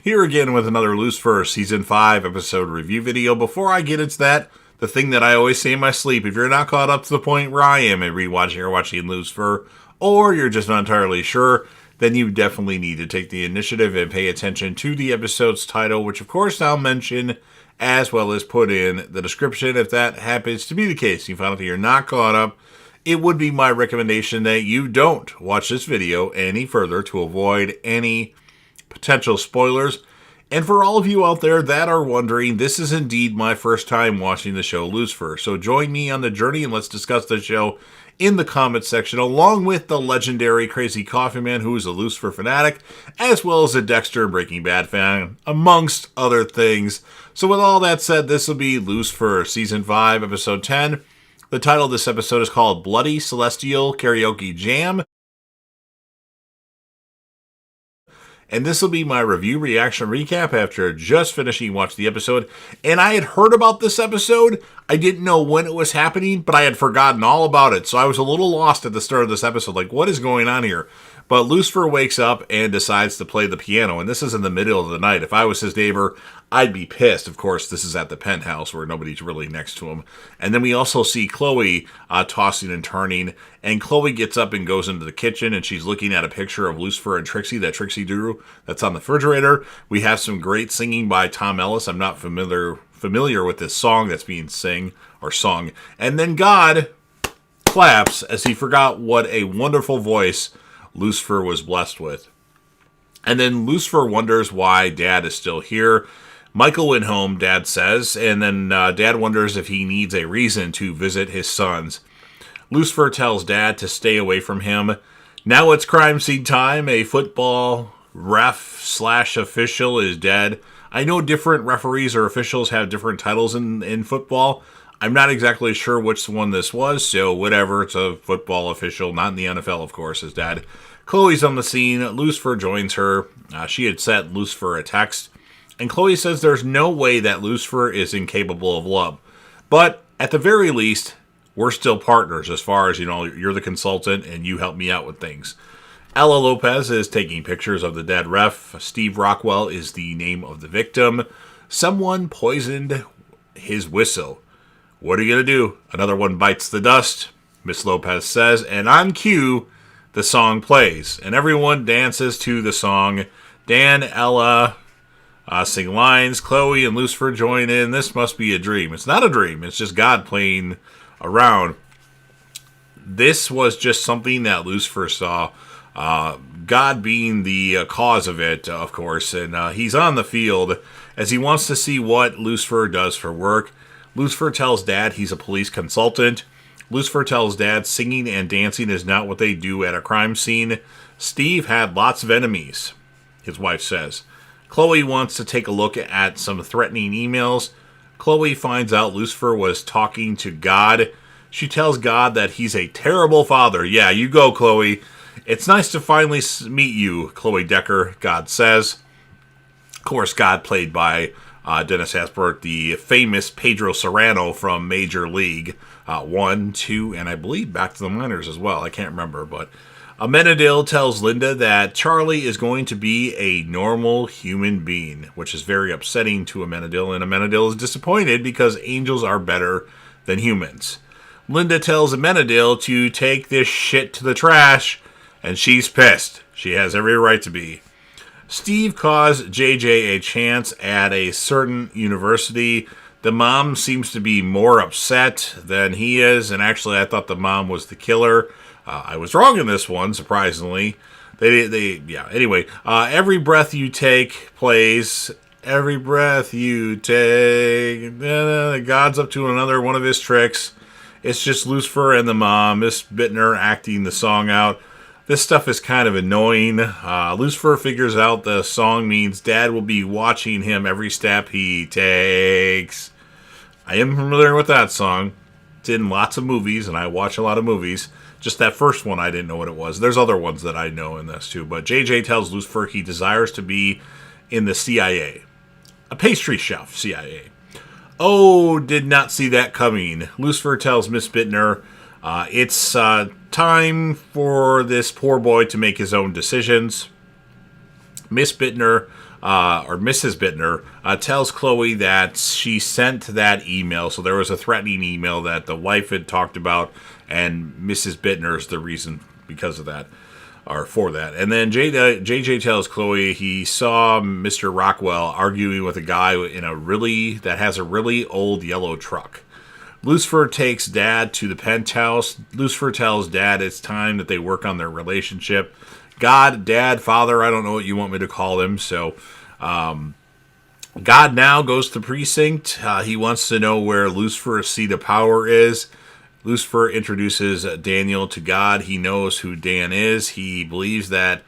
Here again with another Lucifer Season 5 episode review video. Before I get into that, the thing that I always say in my sleep, if you're not caught up to the point where I am in rewatching or watching Lucifer, or you're just not entirely sure, then you definitely need to take the initiative and pay attention to the episode's title, which of course I'll mention as well as put in the description. If that happens to be the case, you find out that you're not caught up, it would be my recommendation that you don't watch this video any further to avoid any potential spoilers. And for all of you out there that are wondering, this is indeed my first time watching the show Lucifer. So join me on the journey and let's discuss the show in the comments section, along with the legendary Crazy Coffee Man, who is a Lucifer fanatic, as well as a Dexter Breaking Bad fan, amongst other things. So with all that said, this will be Lucifer Season 5, Episode 10. The title of this episode is called Bloody Celestial Karaoke Jam. And this will be my review, reaction, recap after just finishing watching the episode. And I had heard about this episode. I didn't know when it was happening, but I had forgotten all about it. So I was a little lost at the start of this episode. Like, what is going on here? But Lucifer wakes up and decides to play the piano. And this is in the middle of the night. If I was his neighbor, I'd be pissed. Of course, this is at the penthouse where nobody's really next to him. And then we also see Chloe tossing and turning. And Chloe gets up and goes into the kitchen, and she's looking at a picture of Lucifer and Trixie that Trixie drew that's on the refrigerator. We have some great singing by Tom Ellis. I'm not familiar with this song that's being sung. And then God claps as he forgot what a wonderful voice Lucifer was blessed with. And then Lucifer wonders why Dad is still here. Michael went home, Dad says, and then Dad wonders if he needs a reason to visit his sons. Lucifer tells Dad to stay away from him. Now it's crime scene time. A football ref/official is dead. I know different referees or officials have different titles in football. I'm not exactly sure which one this was, so whatever. It's a football official, not in the NFL, of course, is Dad. Chloe's on the scene. Lucifer joins her. She had sent Lucifer a text, and Chloe says there's no way that Lucifer is incapable of love. But at the very least, we're still partners as far as, you're the consultant and you help me out with things. Ella Lopez is taking pictures of the dead ref. Steve Rockwell is the name of the victim. Someone poisoned his whistle. What are you going to do? Another one bites the dust, Miss Lopez says, and on cue, the song plays, and everyone dances to the song. Dan, Ella sing lines. Chloe and Lucifer join in. This must be a dream. It's not a dream. It's just God playing around. This was just something that Lucifer saw. God being the cause of it, of course, and he's on the field as he wants to see what Lucifer does for work. Lucifer tells Dad he's a police consultant. Lucifer tells Dad singing and dancing is not what they do at a crime scene. Steve had lots of enemies, his wife says. Chloe wants to take a look at some threatening emails. Chloe finds out Lucifer was talking to God. She tells God that he's a terrible father. Yeah, you go, Chloe. It's nice to finally meet you, Chloe Decker, God says. Of course, God played by Dennis Haysbert, the famous Pedro Serrano from Major League 1, 2, and I believe Back to the Minors as well. I can't remember, but Amenadiel tells Linda that Charlie is going to be a normal human being, which is very upsetting to Amenadiel, and Amenadiel is disappointed because angels are better than humans. Linda tells Amenadiel to take this shit to the trash, and she's pissed. She has every right to be. Steve caused JJ a chance at a certain university. The mom seems to be more upset than he is, and actually I thought the mom was the killer. I was wrong in this one, surprisingly. Anyway, Every Breath You Take plays. Every breath you take. God's up to another one of his tricks. It's just Lucifer and the mom, Miss Bittner, acting the song out. This stuff is kind of annoying. Lucifer figures out the song means Dad will be watching him every step he takes. I am familiar with that song. It's in lots of movies, and I watch a lot of movies. Just that first one, I didn't know what it was. There's other ones that I know in this, too. But JJ tells Lucifer he desires to be in the CIA. A pastry chef, CIA. Oh, did not see that coming. Lucifer tells Miss Bittner it's time for this poor boy to make his own decisions. Miss Bittner or Mrs. Bittner, tells Chloe that she sent that email. So there was a threatening email that the wife had talked about, and Mrs. Bittner is the reason because of that, or for that. And then JJ tells Chloe he saw Mr. Rockwell arguing with a guy that has a really old yellow truck. Lucifer takes Dad to the penthouse. Lucifer tells Dad it's time that they work on their relationship. God, Dad, Father, I don't know what you want me to call him. So, God now goes to precinct. He wants to know where Lucifer's seat of power is. Lucifer introduces Daniel to God. He knows who Dan is. He believes that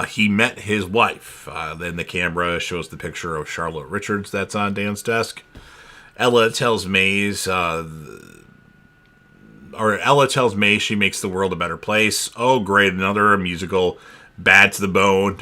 he met his wife. Then the camera shows the picture of Charlotte Richards that's on Dan's desk. Ella tells May she makes the world a better place. Oh, great, another musical. Bad to the bone.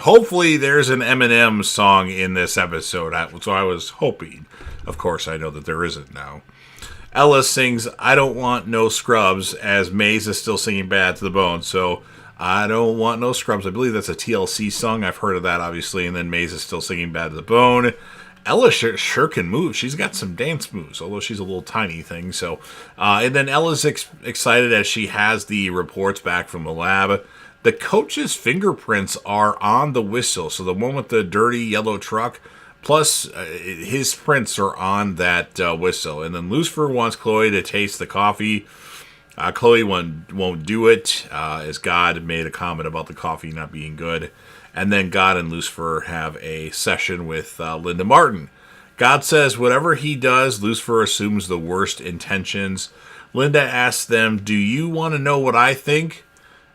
Hopefully there's an Eminem song in this episode. So I was hoping. Of course, I know that there isn't now. Ella sings I Don't Want No Scrubs as Maze is still singing Bad to the Bone. So I don't want no scrubs. I believe that's a TLC song. I've heard of that, obviously. And then Maze is still singing Bad to the Bone. Ella sure can move. She's got some dance moves, although she's a little tiny thing. So, and then Ella's excited as she has the reports back from the lab. The coach's fingerprints are on the whistle. So the one with the dirty yellow truck, plus his prints are on that whistle. And then Lucifer wants Chloe to taste the coffee. Chloe won't do it, as God made a comment about the coffee not being good. And then God and Lucifer have a session with Linda Martin. God says whatever he does, Lucifer assumes the worst intentions. Linda asks them, do you want to know what I think?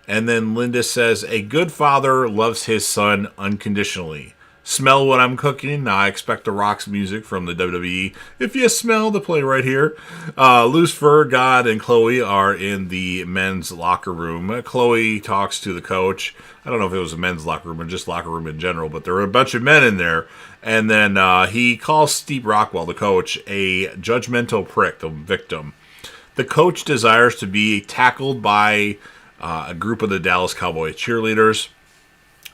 And then Linda says, a good father loves his son unconditionally. Smell what I'm cooking? Now I expect the Rock's music from the WWE. If you smell the play right here. Lucifer, God, and Chloe are in the men's locker room. Chloe talks to the coach. I don't know if it was a men's locker room or just locker room in general, but there were a bunch of men in there. And then he calls Steve Rockwell, the coach, a judgmental prick, the victim. The coach desires to be tackled by a group of the Dallas Cowboys cheerleaders.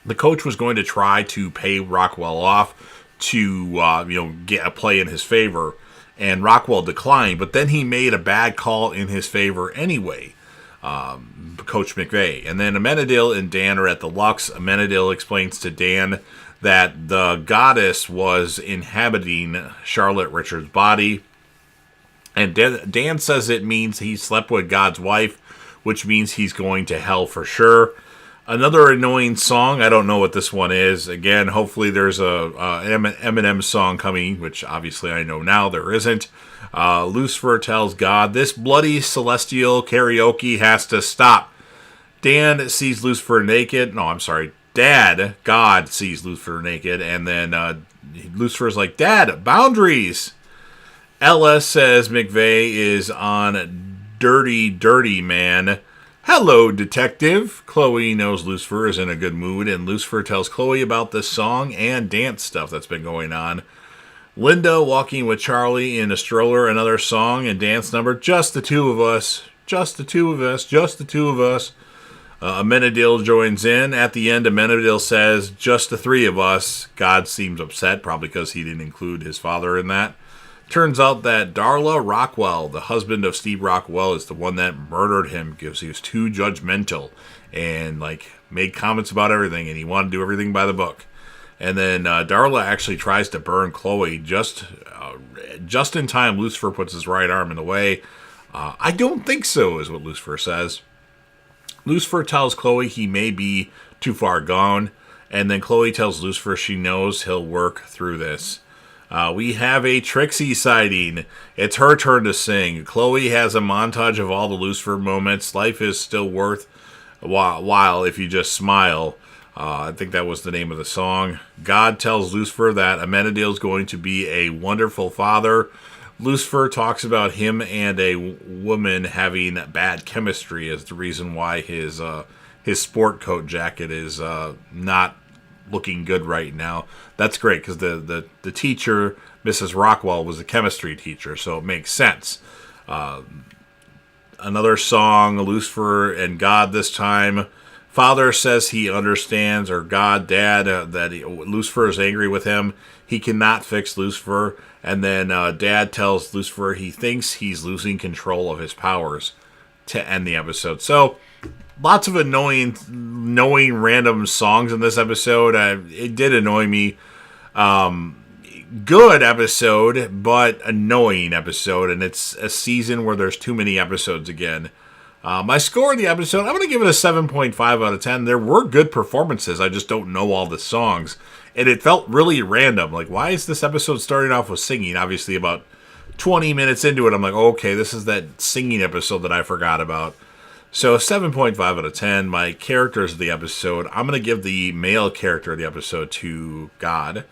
The coach was going to try to pay Rockwell off to get a play in his favor, and Rockwell declined. But then he made a bad call in his favor anyway, Coach McVay. And then Amenadiel and Dan are at the Lux. Amenadiel explains to Dan that the goddess was inhabiting Charlotte Richards' body, and Dan says it means he slept with God's wife, which means he's going to hell for sure. Another annoying song. I don't know what this one is. Again, hopefully there's an Eminem song coming, which obviously I know now there isn't. Lucifer tells God, this bloody celestial karaoke has to stop. Dan sees Lucifer naked. No, I'm sorry. God sees Lucifer naked. And then Lucifer's like, Dad, boundaries. Ella says McVeigh is on dirty man. Hello, detective. Chloe knows Lucifer is in a good mood, and Lucifer tells Chloe about this song and dance stuff that's been going on. Linda walking with Charlie in a stroller, another song and dance number. Just the two of us. Just the two of us. Just the two of us. Amenadiel joins in. At the end, Amenadiel says, just the three of us. God seems upset, probably because he didn't include his father in that. Turns out that Darla Rockwell, the husband of Steve Rockwell, is the one that murdered him because he was too judgmental and made comments about everything, and he wanted to do everything by the book. And then Darla actually tries to burn Chloe just in time. Lucifer puts his right arm in the way. I don't think so, is what Lucifer says. Lucifer tells Chloe he may be too far gone, and then Chloe tells Lucifer she knows he'll work through this. We have a Trixie sighting. It's her turn to sing. Chloe has a montage of all the Lucifer moments. Life is still worth while if you just smile. I think that was the name of the song. God tells Lucifer that Amenadiel is going to be a wonderful father. Lucifer talks about him and a woman having bad chemistry as the reason why his sport coat jacket is not looking good right now. That's great because the teacher, Mrs. Rockwell, was a chemistry teacher, so it makes sense. Another song, Lucifer and God this time. Father says he understands, or God, Dad, that Lucifer is angry with him. He cannot fix Lucifer. And then Dad tells Lucifer he thinks he's losing control of his powers to end the episode. So, lots of annoying random songs in this episode. It did annoy me. Good episode, but annoying episode. And it's a season where there's too many episodes again. My score of the episode, I'm going to give it a 7.5 out of 10. There were good performances. I just don't know all the songs. And it felt really random. Like, why is this episode starting off with singing? Obviously, about 20 minutes into it, I'm like, okay, this is that singing episode that I forgot about. So, 7.5 out of 10. My characters of the episode, I'm going to give the male character of the episode to God.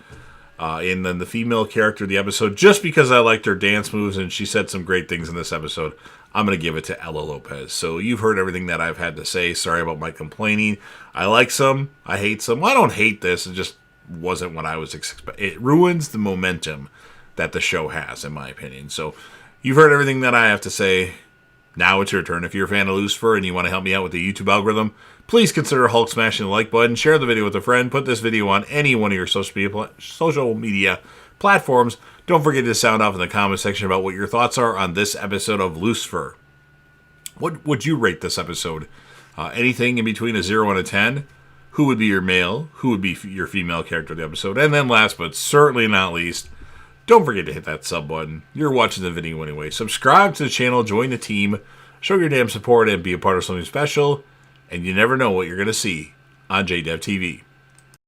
And then the female character of the episode, just because I liked her dance moves and she said some great things in this episode, I'm going to give it to Ella Lopez. So you've heard everything that I've had to say. Sorry about my complaining. I like some. I hate some. Well, I don't hate this. It just wasn't what I was expecting. It ruins the momentum that the show has, in my opinion. So you've heard everything that I have to say. Now it's your turn. If you're a fan of Lucifer and you want to help me out with the YouTube algorithm, please consider Hulk smashing the like button, share the video with a friend, put this video on any one of your social media platforms. Don't forget to sound off in the comment section about what your thoughts are on this episode of Lucifer. What would you rate this episode? Anything in between a 0 and a 10? Who would be your male? Who would be your female character of the episode? And then last but certainly not least, don't forget to hit that sub button. You're watching the video anyway. Subscribe to the channel, join the team, show your damn support, and be a part of something special. And you never know what you're going to see on JDev TV.